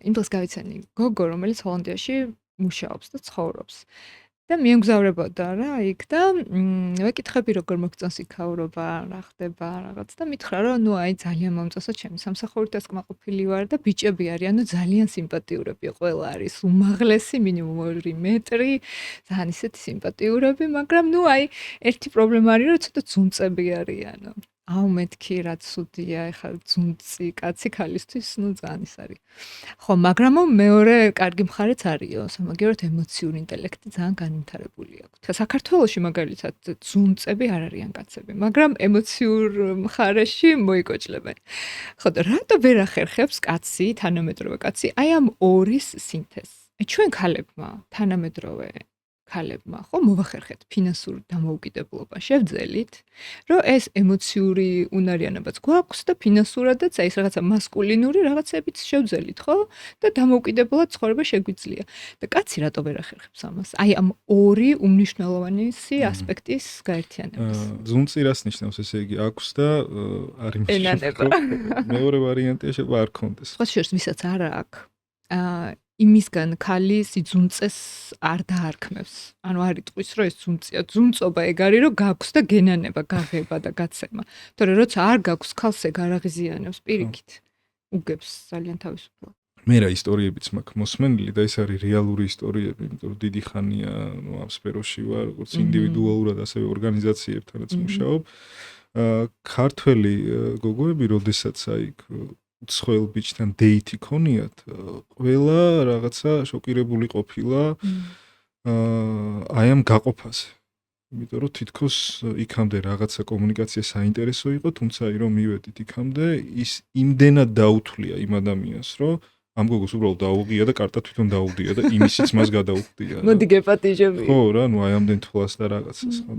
იმ დღეს გავიცანი გოგო, რომელიც ჰოლანდიაში მუშაობს და ცხოვრობს. და მიემგზავრებოდა რა იქ და ვეკითხები როგორ მოგწონს იქაურობა, რა ხდება რაღაც და მითხრა რომ ნუ აი ძალიან მომწონსა ჩემი სამსახურით ეს კმაყოფილი ვარ და ბიჭები არიან, ნუ ძალიან სიმპათიურები ყველა არის, უმაღლესი მინიმუმ 2 მეტრი, ძალიან ისეთი სიმპათიურები, მაგრამ ნუ აი ერთი პრობლემა არის რომ ცოტა ძუნწები არიანო. აუ მეთქი რა ცუდია ეხლა ძუნწი კაცი ქალისთვის, ნუ ძალიან ის არის. ხო, მაგრამ მეორე კარგი მხარეც არისო, სამაგიეროდ ემოციური ინტელექტი ძალიან განვითარებული აქვს. საქართველოში მაგალითად ძუნწები არ არიან კაცები, მაგრამ ემოციურ მხარეში მოიკოჭლებენ. ხო, და რატო ვერ ახერხებს კაცი, თანამედროვე კაცი, აი ამ ორის სინთეზს? ჩვენ ქალებმა, თანამედროვე ქალებმა, ხო, მოვახერხეთ ფინანსურ დამოუკიდებლობა, შევძელით, რომ ეს ემოციური უნარიანობაც გვაქვს და ფინანსურადაც აი ეს რაღაცა მასკულინური რაღაცებიც შევძელით, ხო? და დამოუკიდებლად ცხოვრება შეგვიძლია. და კაცი რატო ვერ ახერხებს ამას? აი ამ ორი უმნიშვნელოვანესი ასპექტის გაერთიანებას. ძუნწი რას ნიშნავს, ესე იგი, აქვს და არ იმის. მეორე ვარიანტია შეიძლება არ ქონდეს. სხვა შორის ვისაც არ აქვს, იმისგან ქალი სიძუნწეს არ დაარქმევს. ანუ არ იტყვის, რომ ეს ძუნწია. ძუნწობა ეგ არის, რომ გაქვს და გენანება, გაღება და გაცემა. თორე როცა არ გაქვს, ქალს ეგ არ აღიზიანებს პირიქით. უგებს ძალიან თავისუფლად. მე რა ისტორიებიც მაქვს მოსმენილი და ეს არის რეალური ისტორიები, იმიტომ რომ დიდი ხანია ამ სფეროში ვარ, როგორც ინდივიდუალურად, ასევე ორგანიზაციებთანაც მუშაობ. ქართველი გოგოები, როდესაც აი უცხოელ ბიჭთან დეითი ქონიათ, ყველა რაღაცა შოკირებული ყოფილა აი ამ გაყოფაზე. იმიტომ რომ თითქოს იქამდე რაღაცა კომუნიკაცია საინტერესო იყო, თუმცა აი რომ მივედით იქამდე, ის იმდენად დაუთვლია იმ ადამიანს, რომ ამ გოგოს უბრალოდ დაუღია და კარტა თვითონ დაუღდია და იმისიც მას გადაუხდია. მოდი გეპატიჟები. ხო რა, ნუ აი ამდენ თვლას და რაღაცას ხო.